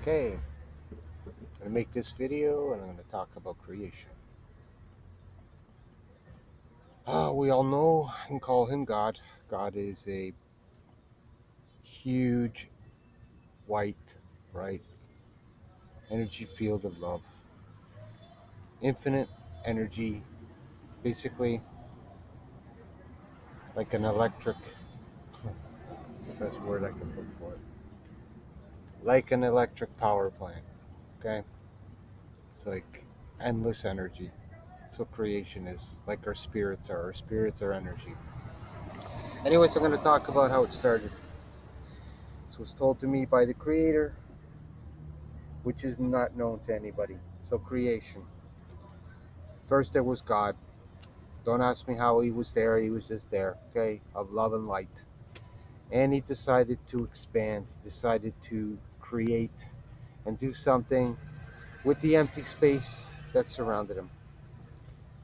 Okay, I'm going to make this video and I'm going to talk about creation. We all know and call him God. God is a huge, white, bright energy field of love. Infinite energy, basically like an electric, that's the best word I can put for it. Like an electric power plant, okay? It's like endless energy. That's what creation is. Like our spirits are. Our spirits are energy. Anyways, I'm going to talk about how it started. This was told to me by the Creator, which is not known to anybody. So, creation. First, there was God. Don't ask me how he was there. He was just there, okay, of love and light. And he decided to expand, he decided to create and do something with the empty space that surrounded him.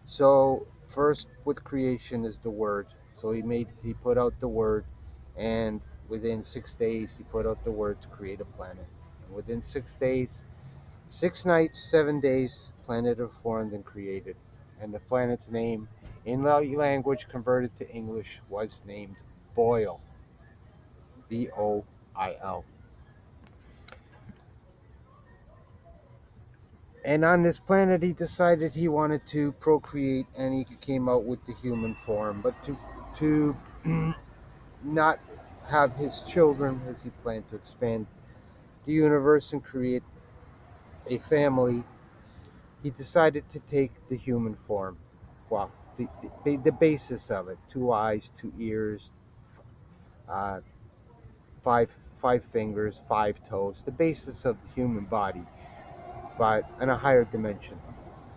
So, first with creation is the word. So, he put out the word, and within 6 days, he put out the word to create a planet. And within 6 days, 6 nights, 7 days, planet are formed and created. And the planet's name, in language converted to English, was named Boil. Boil. And on this planet, he decided he wanted to procreate, and he came out with the human form. But to not have his children, as he planned to expand the universe and create a family, he decided to take the human form. Well, the basis of it: two eyes, two ears, uh, five five fingers, five toes. The basis of the human body, but in a higher dimension,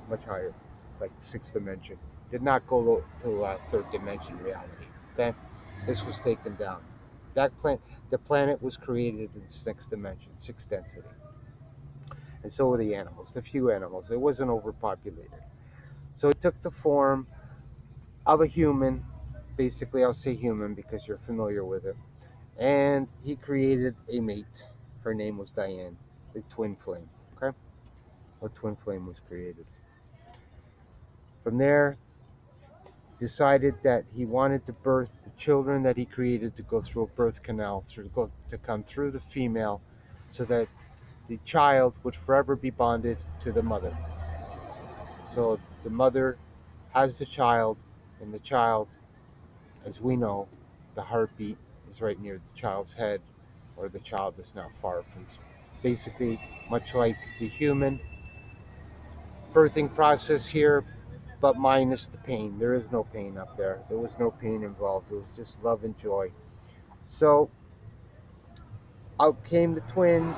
much higher, like sixth dimension. Did not go to third dimension reality. Okay, this was taken down. The planet was created in sixth dimension, sixth density, and so were the animals. The few animals. It wasn't overpopulated. So it took the form of a human. Basically, I'll say human because you're familiar with it. And he created a mate. Her name was Diane, the twin flame. Okay, a twin flame was created. From there, decided that he wanted to birth the children that he created to go through a birth canal, to come through the female, so that the child would forever be bonded to the mother. So the mother has the child, and the child, as we know, the heartbeat is right near the child's head, or the child is not far from. Basically, much like the human birthing process here, but minus the pain. There is no pain up there. There was no pain involved. It was just love and joy. So out came the twins,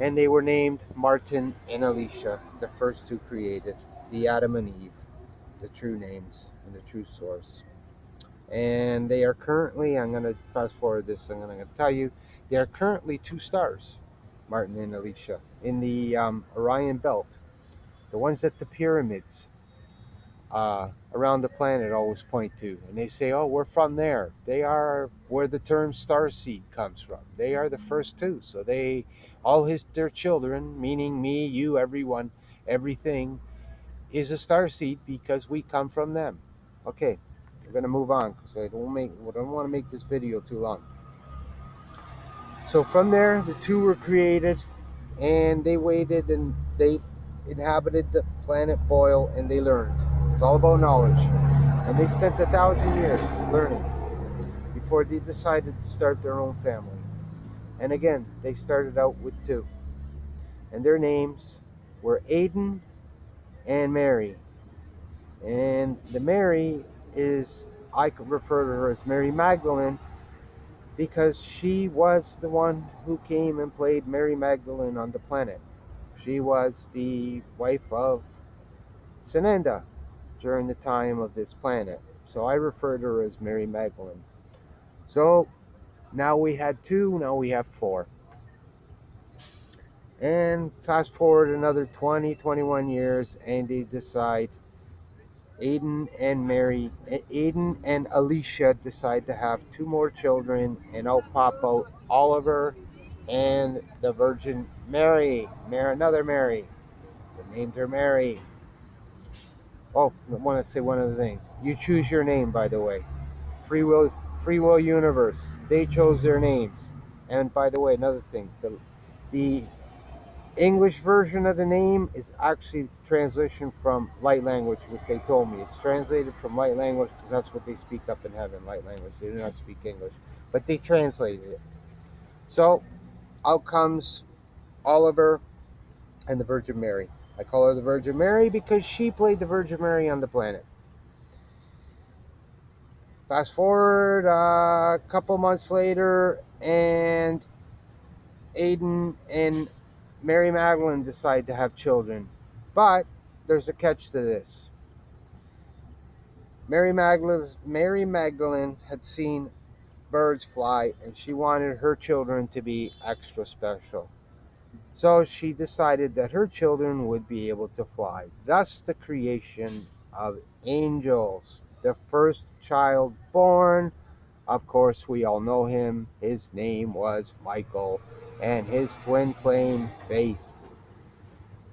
and they were named Martin and Alicia, the first two created, the Adam and Eve, the true names and the true source. And they are currently, I'm going to fast forward this, I'm going to tell you, they are currently two stars, Martin and Alicia, in the Orion Belt, the ones that the pyramids around the planet always point to. And they say, oh, we're from there. They are where the term starseed comes from. They are the first two. So their children, meaning me, you, everyone, everything, is a starseed because we come from them. Okay, we're gonna move on because I don't want to make this video too long. So from there, the two were created, and they waited and they inhabited the planet Boyle, and they learned. It's all about knowledge, and they spent 1,000 years learning before they decided to start their own family. And again, they started out with two, and their names were Aiden and Mary. And the Mary is, I could refer to her as Mary Magdalene, because she was the one who came and played Mary Magdalene on the planet. She was the wife of Sananda during the time of this planet. So I refer to her as Mary Magdalene. So now we had two, now we have four. And fast forward another 20, 21 years, and they decide, Aiden and Alicia decide to have two more children, and out pop out Oliver and the Virgin Mary. Another Mary. They named her Mary. Oh, I want to say one other thing. You choose your name, by the way. Free will universe. They chose their names. And by the way, another thing. The English version of the name is actually translation from light language, which they told me. It's translated from light language because that's what they speak up in heaven, light language. They do not speak English, but they translated it. So out comes Oliver and the Virgin Mary. I call her the Virgin Mary because she played the Virgin Mary on the planet. Fast forward a couple months later, and Aiden and Mary Magdalene decide to have children. But there's a catch to this. Mary Magdalene had seen birds fly, and she wanted her children to be extra special. So she decided that her children would be able to fly. Thus, the creation of angels. The first child born, of course, we all know him. His name was Michael, and his twin flame, Faith.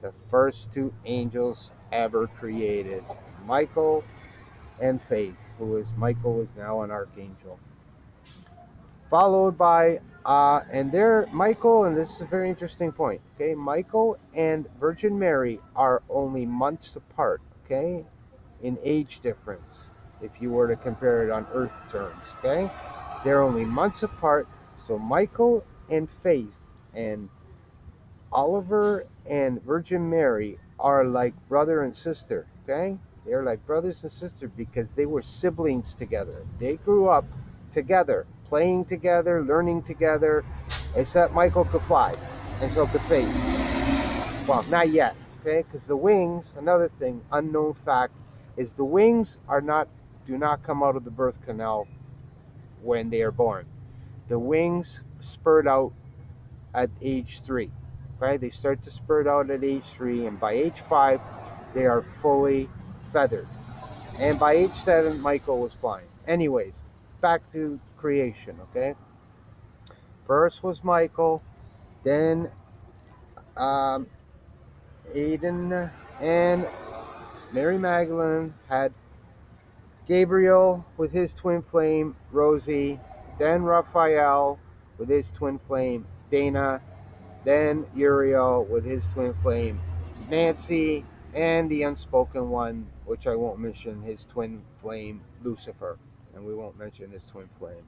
The first two angels ever created, Michael and Faith, Michael is now an archangel. Followed by, and there, Michael, and this is a very interesting point, okay? Michael and Virgin Mary are only months apart, okay? In age difference, if you were to compare it on Earth terms, okay? They're only months apart, so Michael and Faith and Oliver and Virgin Mary are like brother and sister, okay? They're like brothers and sisters because they were siblings together. They grew up together, playing together, learning together, except Michael could fly, and so could Faith. Well, not yet, okay? Because the wings, another thing, unknown fact, is the wings do not come out of the birth canal when they are born. The wings spurt out at age 3. Right? They start to spurt out at age 3, and by age 5, they are fully feathered. And by age 7, Michael was flying. Anyways, back to creation, okay? First was Michael, then Aiden and Mary Magdalene had Gabriel with his twin flame, Rosie, then Raphael with his twin flame, Dana, then Uriel with his twin flame, Nancy, and the unspoken one, which I won't mention, his twin flame, Lucifer. And we won't mention his twin flame.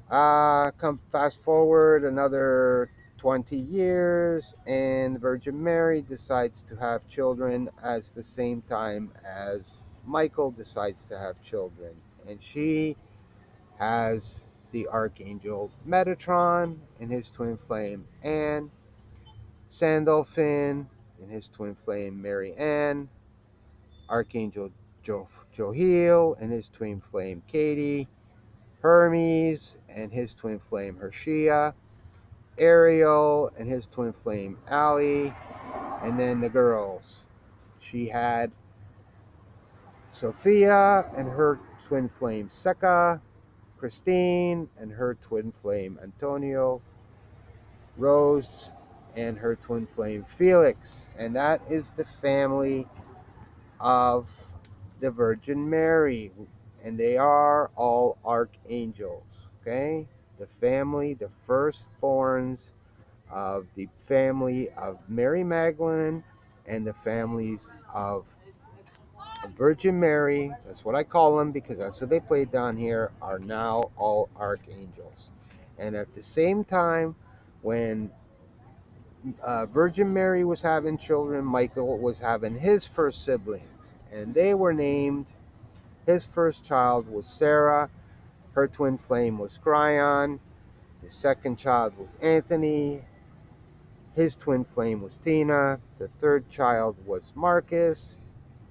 Come fast forward another 20 years, and Virgin Mary decides to have children at the same time as Michael decides to have children. And she has the Archangel Metatron in his twin flame, and Sandalphon in his twin flame, Mary Ann, Archangel Johiel and his twin flame, Katie, Hermes and his twin flame, Hershia, Ariel and his twin flame, Ali, and then the girls. She had Sophia and her twin flame, Seca, Christine and her twin flame, Antonio, Rose and her twin flame, Felix. And that is the family of the Virgin Mary, and they are all archangels, okay? The family, the firstborns of the family of Mary Magdalene and the families of Virgin Mary, that's what I call them because that's what they played down here, are now all archangels. And at the same time, when Virgin Mary was having children, Michael was having his first siblings, and they were named. His first child was Sarah, her twin flame was Cryon, his second child was Anthony, his twin flame was Tina, the third child was Marcus,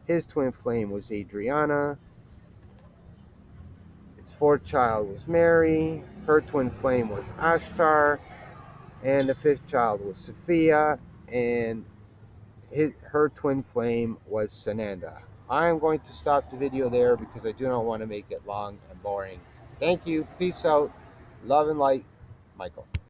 his twin flame was Adriana, his fourth child was Mary, her twin flame was Ashtar, and the fifth child was Sophia, and her twin flame was Sananda. I'm going to stop the video there because I do not want to make it long and boring. Thank you. Peace out. Love and light. Michael.